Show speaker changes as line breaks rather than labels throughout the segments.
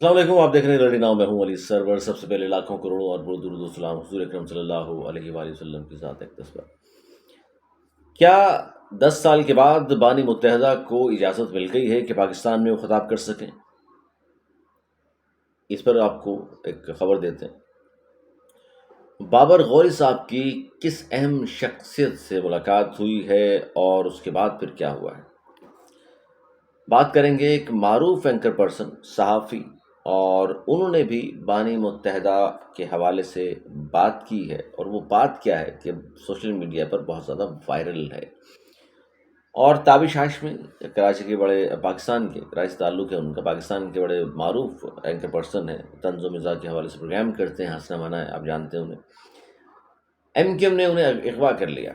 السلام علیکم، آپ دیکھ رہے ہیں لڑی ناؤ، میں ہوں علی سرور۔ سب سے پہلے لاکھوں کروڑوں اور بہت درود و سلام حضور اکرم صلی اللہ علیہ وآلہ وسلم کی ذات اقدس پر۔ کیا 10 سال کے بعد بانی متحدہ کو اجازت مل گئی ہے کہ پاکستان میں وہ خطاب کر سکیں؟ اس پر آپ کو ایک خبر دیتے ہیں۔ بابر غوری صاحب کی کس اہم شخصیت سے ملاقات ہوئی ہے اور اس کے بعد پھر کیا ہوا ہے؟ بات کریں گے ایک معروف اینکر پرسن، صحافی، اور انہوں نے بھی بانی متحدہ کے حوالے سے بات کی ہے، اور وہ بات کیا ہے کہ سوشل میڈیا پر بہت زیادہ وائرل ہے۔ اور تابش ہاشمی کراچی کے بڑے پاکستان کے کراچی تعلق ہے ان کا، پاکستان کے بڑے معروف اینکر پرسن ہیں، طنز و مزاح کے حوالے سے پروگرام کرتے ہیں، ہنسنا منانا ہے، آپ جانتے ہیں انہیں۔ ایم کیو ایم نے انہیں اغوا کر لیا۔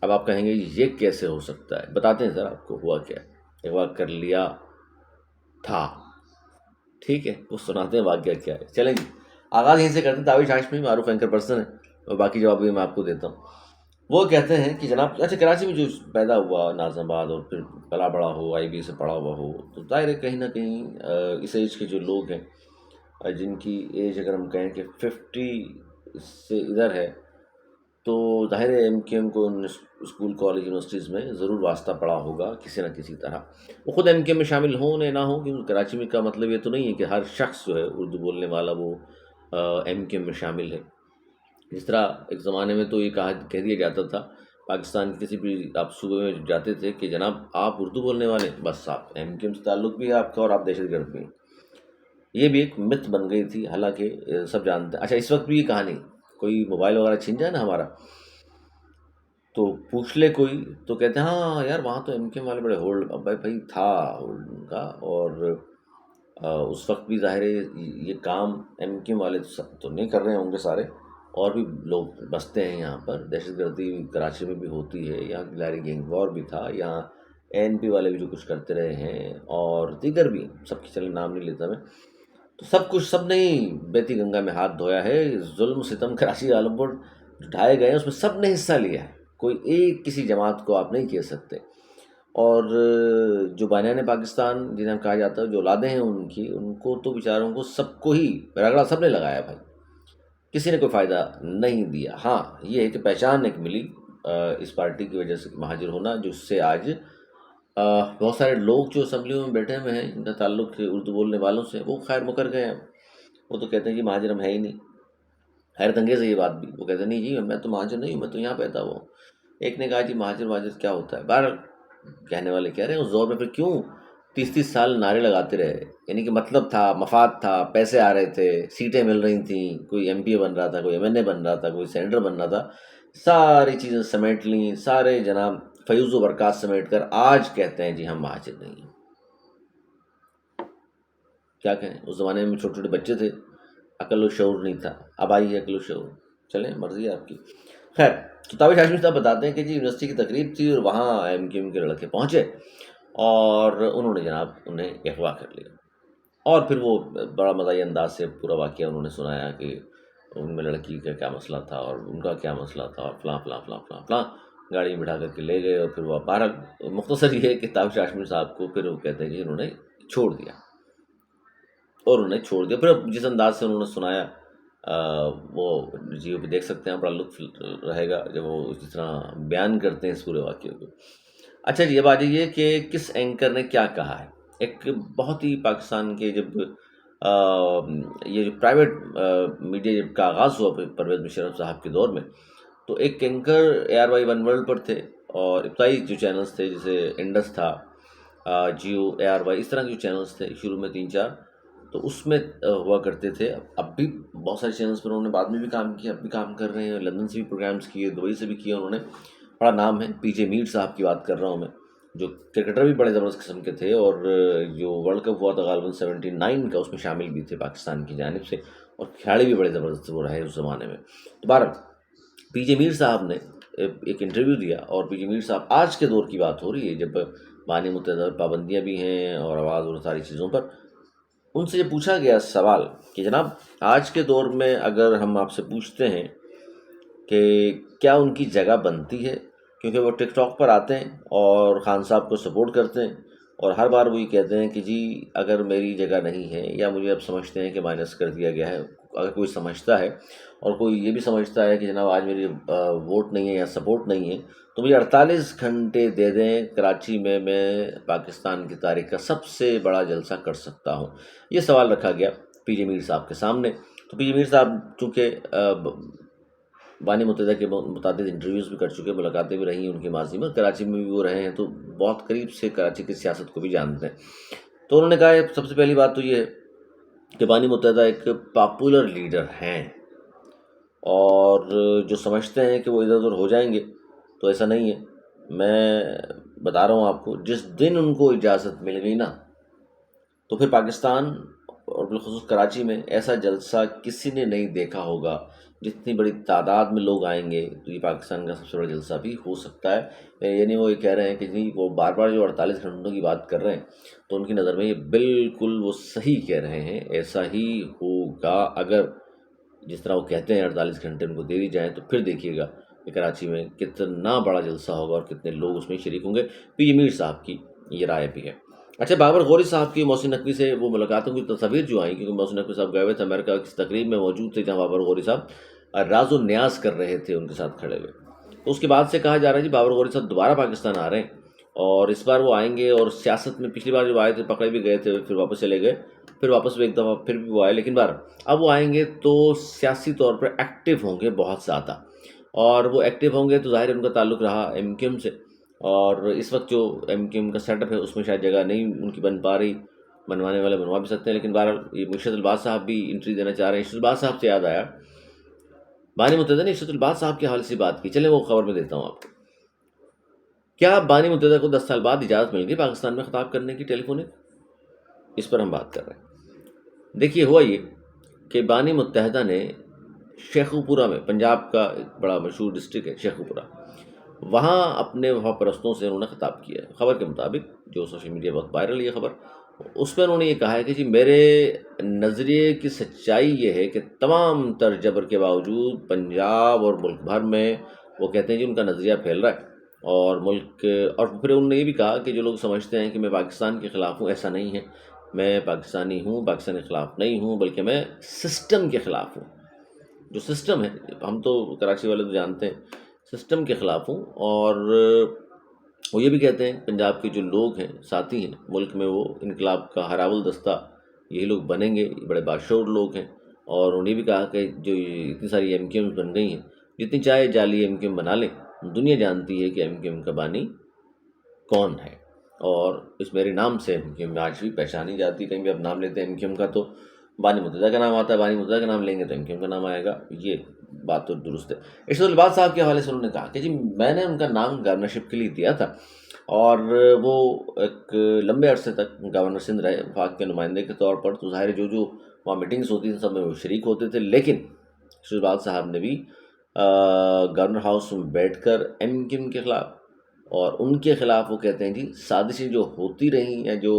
اب آپ کہیں گے یہ کیسے ہو سکتا ہے؟ بتاتے ہیں سر آپ کو ہوا کیا۔ اغوا کر لیا تھا، ٹھیک ہے، وہ سناتے ہیں واقعہ کیا ہے۔ چلیں جی، آغاز یہیں سے کرتے ہیں۔ تابش ہاشمی معروف اینکر پرسن ہے، اور باقی جواب بھی میں آپ کو دیتا ہوں۔ وہ کہتے ہیں کہ جناب، اچھا، کراچی میں جو پیدا ہوا، ناظم آباد، اور پھر پلا بڑا ہو، آئی بی سے پڑھا ہوا ہو، تو ظاہر ہے کہیں نہ کہیں اس ایج کے جو لوگ ہیں، جن کی ایج اگر ہم کہیں کہ 50 سے ادھر ہے، تو ظاہر ہے ایم کیو ایم کو اسکول کالج یونیورسٹیز میں ضرور واسطہ پڑا ہوگا کسی نہ کسی طرح۔ وہ خود ایم کیو ایم میں شامل ہوں یا نہ ہوں، کیونکہ کراچی میں کا مطلب یہ تو نہیں ہے کہ ہر شخص جو ہے اردو بولنے والا وہ ایم کیو ایم میں شامل ہے۔ جس طرح ایک زمانے میں تو یہ کہہ دیا جاتا تھا، پاکستان کے کسی بھی آپ صوبے میں جاتے تھے کہ جناب آپ اردو بولنے والے، بس آپ ایم کیو ایم سے تعلق بھی ہے آپ کا، اور آپ دہشت گرد بھی ہیں۔ یہ بھی ایک مت بن گئی تھی، حالانکہ سب جانتے ہیں۔ اچھا، اس وقت بھی یہ کہانی، کوئی موبائل وغیرہ چھن جائے نا ہمارا، تو پوچھ لے کوئی، تو کہتے ہیں ہاں یار وہاں تو ایم کیو ایم والے بڑے ہولڈ، اب بھائی تھا ہولڈ ان کا، اور اس وقت بھی ظاہر ہے یہ کام ایم کیو ایم والے تو نہیں کر رہے ہوں گے سارے، اور بھی لوگ بستے ہیں یہاں پر۔ دہشت گردی کراچی میں بھی ہوتی ہے، یہاں گلاری گینگ وار بھی تھا، یہاں اے این پی والے بھی جو کچھ کرتے رہے ہیں، اور دیگر بھی، سب کی چلے نام نہیں لیتا میں، تو سب کچھ، سب نے ہی بیتی گنگا میں ہاتھ دھویا ہے۔ ظلم ستم کراچی عالم پور جو ڈھائے گئے ہیں اس میں سب نے حصہ لیا ہے، کوئی ایک کسی جماعت کو آپ نہیں کہہ سکتے۔ اور جو بانیان پاکستان جنہیں ہم کہا جاتا ہے، جو اولادیں ہیں ان کو تو بیچاروں کو سب کو ہی رگڑا سب نے لگایا بھائی، کسی نے کوئی فائدہ نہیں دیا۔ ہاں یہ ہے کہ پہچان ایک ملی اس پارٹی کی وجہ سے، مہاجر ہونا، جس سے آج بہت سارے لوگ جو اسمبلیوں میں بیٹھے ہوئے ہیں جن کا تعلق اردو بولنے والوں سے، وہ خیر مکر گئے ہیں۔ وہ تو کہتے ہیں کہ مہاجر ہم ہے ہی نہیں۔ حیرت انگیز ہے یہ بات بھی، وہ کہتے ہیں نہیں جی میں تو مہاجر نہیں ہوں، میں تو یہاں پیدا ہوا ہوں۔ ایک نے کہا جی مہاجر کیا ہوتا ہے؟ بہرحال کہنے والے کہہ رہے ہیں اس دور میں پھر کیوں 30 سال نعرے لگاتے رہے؟ یعنی کہ مطلب تھا، مفاد تھا، پیسے آ رہے تھے، سیٹیں مل رہی تھیں، کوئی ایم پی اے بن رہا تھا، کوئی ایم این اے بن رہا تھا، کوئی سینیٹر بن رہا تھا، ساری چیزیں سمیٹ لیں، سارے جناب فیوز و برکات سمیٹ کر آج کہتے ہیں جی ہم مہاجر نہیں ہیں۔ کیا کہیں، اس زمانے میں چھوٹے چھوٹے بچے تھے، عقل و شعور نہیں تھا، اب آئی ہے عقل و شعور، چلیں مرضی ہے آپ کی۔ خیر، تابش ہاشمی صاحب بتاتے ہیں کہ جی یونیورسٹی کی تقریب تھی، اور وہاں ایم کیو ایم کے لڑکے پہنچے، اور انہوں نے جناب انہیں اغوا کر لیا، اور پھر وہ بڑا مزاحیہ انداز سے پورا واقعہ انہوں نے سنایا کہ ان میں لڑکی کا کیا مسئلہ تھا اور ان کا کیا مسئلہ تھا، اور فلاں فلاں فلاں فلاں فلاں، گاڑی میں بٹھا کر کے لے گئے، اور پھر وہ بہرحال مختصر یہ ہے کہ تابش ہاشمی صاحب کو پھر وہ کہتے ہیں کہ انہوں نے چھوڑ دیا، اور انہیں چھوڑ دیا۔ پھر جس انداز سے انہوں نے سنایا وہ جیو پہ دیکھ سکتے ہیں، بڑا لطف رہے گا جب وہ جس طرح بیان کرتے ہیں اس پورے واقعے کو۔ اچھا جی، اب آ جائیے کہ کس اینکر نے کیا کہا ہے۔ ایک بہت ہی پاکستان کے جب یہ جو پرائیویٹ میڈیا جب کا آغاز ہوا پرویز مشرف صاحب کے دور میں، تو ایک anchor A R Y one world پر تھے، اور ابتدائی جو چینلز تھے جیسے انڈس تھا، جیو، اے آر وائی، اس طرح کے جو چینلز تھے شروع میں 3 4، تو اس میں ہوا کرتے تھے۔ اب بھی بہت سارے چینلز پر انہوں نے بعد میں بھی کام کیا، اب بھی کام کر رہے ہیں، لندن سے بھی پروگرامز کیے، دبئی سے بھی کیے انہوں نے، بڑا نام ہے۔ پی جے میر صاحب کی بات کر رہا ہوں میں، جو کرکٹر بھی بڑے زبردست قسم کے تھے، اور جو ورلڈ کپ ہوا تھا غالباً 79 کا، اس میں شامل بھی تھے پاکستان کی جانب سے، اور کھلاڑی بھی بڑے زبردست وہ رہے اس زمانے میں۔ تو بہرحال پی جے میر صاحب نے ایک انٹرویو دیا، اور پی جے میر صاحب، آج کے دور کی بات ہو رہی ہے جب بانی متحدہ پر پابندیاں بھی ہیں اور آواز اور ساری چیزوں پر، ان سے یہ پوچھا گیا سوال کہ جناب آج کے دور میں اگر ہم آپ سے پوچھتے ہیں کہ کیا ان کی جگہ بنتی ہے، کیونکہ وہ ٹک ٹاک پر آتے ہیں اور خان صاحب کو سپورٹ کرتے ہیں، اور ہر بار وہ یہ کہتے ہیں کہ جی اگر میری جگہ نہیں ہے، یا مجھے اب سمجھتے ہیں کہ مائنس کر دیا گیا ہے، اگر کوئی سمجھتا ہے اور کوئی یہ بھی سمجھتا ہے کہ جناب آج میری ووٹ نہیں ہے یا سپورٹ نہیں ہے، تو مجھے 48 گھنٹے دے دیں، کراچی میں پاکستان کی تاریخ کا سب سے بڑا جلسہ کر سکتا ہوں۔ یہ سوال رکھا گیا پی جے میر صاحب کے سامنے۔ تو پی جے میر صاحب چونکہ بانی متحدہ کے متعدد انٹرویوز بھی کر چکے، ملاقاتیں بھی رہی ہیں ان کی ماضی میں، کراچی میں بھی وہ رہے ہیں، تو بہت قریب سے کراچی کی سیاست کو بھی جانتے ہیں۔ تو انہوں نے کہا سب سے پہلی بات تو یہ ہے کہ بانی متحدہ ایک پاپولر لیڈر ہیں، اور جو سمجھتے ہیں کہ وہ ادھر ادھر ہو جائیں گے تو ایسا نہیں ہے۔ میں بتا رہا ہوں آپ کو، جس دن ان کو اجازت مل گئی نا، تو پھر پاکستان اور بالخصوص کراچی میں ایسا جلسہ کسی نے نہیں دیکھا ہوگا۔ جتنی بڑی تعداد میں لوگ آئیں گے تو یہ پاکستان کا سب سے بڑا جلسہ بھی ہو سکتا ہے۔ یعنی وہ یہ کہہ رہے ہیں کہ جی وہ بار بار جو 48 گھنٹوں کی بات کر رہے ہیں، تو ان کی نظر میں یہ بالکل وہ صحیح کہہ رہے ہیں، ایسا ہی ہوگا۔ اگر جس طرح وہ کہتے ہیں 48 گھنٹے ان کو دے دی جائیں، تو پھر دیکھیے گا کہ کراچی میں کتنا بڑا جلسہ ہوگا اور کتنے لوگ اس میں شریک ہوں گے۔ پی جے میر صاحب کی یہ رائے بھی ہے۔ اچھا، بابر غوری صاحب کی محسن نقوی سے وہ ملاقاتوں کی تصاویر جو آئیں، کیونکہ محسن نقوی صاحب گئے ہوئے تھے امریکہ کی تقریب میں موجود تھے، جہاں بابر غوری صاحب راز و نیاز کر رہے تھے ان کے ساتھ کھڑے ہوئے۔ تو اس کے بعد سے کہا جا رہا ہے جی بابر غوری صاحب دوبارہ پاکستان آ رہے ہیں، اور اس بار وہ آئیں گے، اور سیاست میں پچھلی بار جب آئے تھے پکڑے بھی گئے تھے، پھر واپس چلے گئے، پھر واپس ایک دفعہ پھر بھی وہ آئے، لیکن اب وہ آئیں گے تو سیاسی طور پر ایکٹیو ہوں گے بہت زیادہ، اور وہ ایکٹیو ہوں گے تو ظاہر ان کا تعلق رہا ایم کیو ایم سے، اور اس وقت جو ایم کیو ایم کا سیٹ اپ ہے اس میں شاید جگہ نہیں ان کی بن پا رہی، بنوانے والے بنوا بھی سکتے ہیں، لیکن بہرحال یہ مرشد الباز صاحب بھی انٹری دینا چاہ رہے ہیں۔ مرشد الباز صاحب سے یاد آیا، بانی متحدہ نے مرشد الباز صاحب کے حوالے سے بات کی، چلیں وہ خبر میں دیتا ہوں آپ کو۔ کیا بانی متحدہ کو 10 سال بعد اجازت مل گئی پاکستان میں خطاب کرنے کی ٹیلی فونک؟ اس پر ہم بات کر رہے ہیں۔ دیکھیے ہوا یہ کہ بانی متحدہ نے شیخوپورہ میں، پنجاب کا ایک بڑا مشہور ڈسٹرکٹ ہے شیخوپورہ، وہاں اپنے وفا پرستوں سے انہوں نے خطاب کیا ہے۔ خبر کے مطابق جو سوشل میڈیا بہت وائرل یہ خبر، اس میں انہوں نے یہ کہا ہے کہ جی میرے نظریے کی سچائی یہ ہے کہ تمام تر جبر کے باوجود پنجاب اور ملک بھر میں وہ کہتے ہیں جی ان کا نظریہ پھیل رہا ہے، اور ملک، اور پھر انہوں نے یہ بھی کہا کہ جو لوگ سمجھتے ہیں کہ میں پاکستان کے خلاف ہوں، ایسا نہیں ہے، میں پاکستانی ہوں، پاکستان کے خلاف نہیں ہوں، بلکہ میں سسٹم کے خلاف ہوں۔ جو سسٹم ہے، ہم تو کراچی والے تو جانتے ہیں، سسٹم کے خلاف ہوں۔ اور وہ یہ بھی کہتے ہیں پنجاب کے جو لوگ ہیں، ساتھی ہیں ملک میں، وہ انقلاب کا ہراول دستہ یہی لوگ بنیں گے، یہ بڑے باشعور لوگ ہیں۔ اور انہوں نے بھی کہا کہ جو اتنی ساری ایم کیو ایم بن گئی ہیں، جتنی چاہے جعلی ایم کیو ایم بنا لیں، دنیا جانتی ہے کہ ایم کیو ایم کا بانی کون ہے، اور اس میرے نام سے ایم کیو ایم آج بھی پہچانی جاتی۔ کہیں بھی آپ نام لیتے ہیں ایم کیو ایم کا تو بانی متحدہ کا نام آتا ہے، بانی متحدہ کا نام لیں گے تو ایم کیو ایم کا نام آئے گا، یہ بات تو درست ہے۔ ارشد الباز صاحب کے حوالے سے انہوں نے کہا کہ جی میں نے ان کا نام گورنرشپ کے لیے دیا تھا، اور وہ ایک لمبے عرصے تک گورنر سندھ رہے وفاق کے نمائندے کے طور پر، تو ظاہر جو وہاں میٹنگز ہوتی تھیں سب میں وہ شریک ہوتے تھے، لیکن ارشد الباز صاحب نے بھی گورنر ہاؤس میں بیٹھ کر ایم کیو ایم کے خلاف اور ان کے خلاف وہ کہتے ہیں جی سازشیں جو ہوتی رہیں یا جو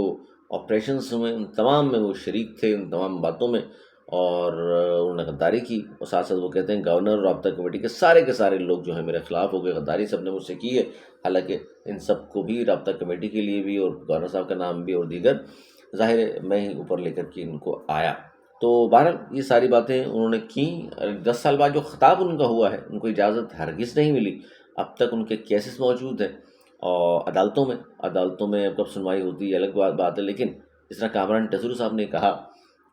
آپریشنس ہوئے، ان تمام میں وہ شریک تھے، ان تمام باتوں میں، اور انہوں نے غداری کی، اور ساتھ ساتھ وہ کہتے ہیں گورنر اور رابطہ کمیٹی کے سارے لوگ جو ہیں میرے خلاف ہو گئے، غداری سب نے مجھ سے کی ہے، حالانکہ ان سب کو بھی رابطہ کمیٹی کے لیے بھی اور گورنر صاحب کا نام بھی اور دیگر ظاہر ہے میں ہی اوپر لے کر کے ان کو آیا۔ تو بہرحال یہ ساری باتیں انہوں نے کیں۔ 10 سال بعد جو خطاب ان کا ہوا ہے، ان کو اجازت ہرگز نہیں ملی، اب تک ان کے کیسز موجود ہیں اور عدالتوں میں اب کب سنوائی ہوتی ہے الگ بات ہے، لیکن جس طرح کامران ٹیسرو صاحب نے کہا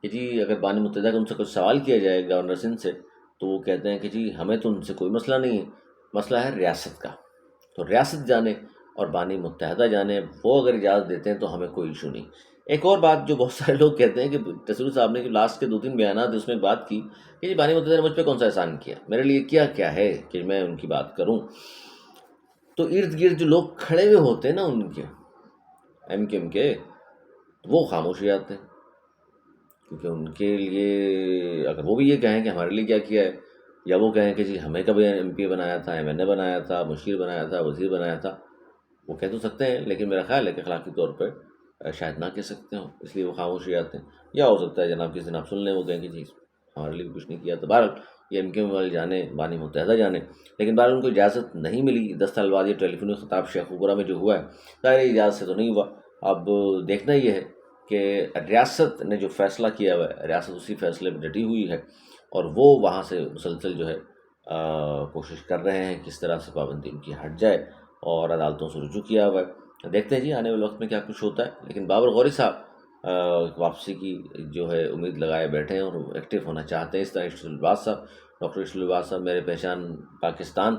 کہ جی اگر بانی متحدہ کا ان سے کچھ سوال کیا جائے گورنر سندھ سے، تو وہ کہتے ہیں کہ جی ہمیں تو ان سے کوئی مسئلہ نہیں ہے، مسئلہ ہے ریاست کا، تو ریاست جانے اور بانی متحدہ جانے، وہ اگر اجازت دیتے ہیں تو ہمیں کوئی ایشو نہیں۔ ایک اور بات جو بہت سارے لوگ کہتے ہیں کہ ٹیسرو صاحب نے جو لاسٹ کے 2-3 بیانات اس میں بات کی کہ جی بانی متحدہ نے مجھ پہ کون سا احسان کیا، میرے لیے کیا ہے کہ میں ان کی بات کروں، تو ارد گرد جو لوگ کھڑے ہوئے ہوتے ہیں نا ان کے ایم کیو ایم کے، وہ خاموش ہو جاتے ہیں، کیونکہ ان کے لیے اگر وہ بھی یہ کہیں کہ ہمارے لیے کیا ہے، یا وہ کہیں کہ جی ہمیں کب ایم پی بنایا تھا، ایم این اے بنایا تھا، مشیر بنایا تھا، وزیر بنایا تھا، وہ کہہ تو سکتے ہیں، لیکن میرا خیال ہے کہ اخلاقی طور پہ شاید نہ کہہ سکتے ہوں، اس لیے وہ خاموش ہو جاتے ہیں۔ یا ہو سکتا ہے جناب کسی دن آپ سن لیں وہ کہیں کہ جی ہمارے لیے کچھ نہیں کیا، تو بہرحال یہ ایم کیو ایم والے جانے، بانی متحدہ جانے، لیکن بہرحال ان کو اجازت نہیں ملی۔ 10 سال بعد یہ ٹیلی فونک خطاب شیخوپورہ میں جو ہوا ہے، ظاہر اجازت سے تو نہیں ہوا، اب دیکھنا یہ ہے کہ ریاست نے جو فیصلہ کیا ہوا ہے، ریاست اسی فیصلے میں ڈٹی ہوئی ہے، اور وہ وہاں سے مسلسل جو ہے کوشش کر رہے ہیں کس طرح سے پابندی ان کی ہٹ جائے، اور عدالتوں سے رجوع کیا ہوا ہے۔ دیکھتے ہیں جی آنے والے وقت میں کیا کچھ ہوتا ہے، لیکن بابر غوری صاحب واپسی کی جو ہے امید لگائے بیٹھے ہیں اور ایکٹیو ہونا چاہتے ہیں۔ اس طرح ارشد الباز صاحب، ڈاکٹر ارشد الباز صاحب میرے پہچان پاکستان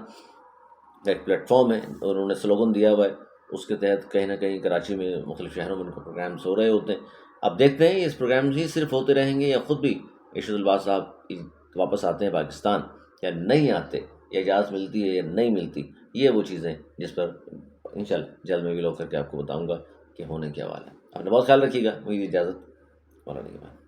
کا ایک پلیٹ فارم ہے، اور انہوں نے سلوگن دیا ہوا ہے، اس کے تحت کہیں نہ کہیں کراچی میں مختلف شہروں میں ان کے پروگرامس ہو رہے ہوتے ہیں۔ اب دیکھتے ہیں اس پروگرامز ہی صرف ہوتے رہیں گے یا خود بھی ارشد الباز صاحب واپس آتے ہیں پاکستان یا نہیں آتے، یا اجازت ملتی ہے یا نہیں ملتی۔ یہ وہ چیزیں جس پر انشاءاللہ جلد میں بھی لوگ کر کے آپ کو بتاؤں گا کہ ہونے کیا والا ہے۔ اپنا بہت خیال رکھیے گا، مجھے اجازت، مولانا کے بعد۔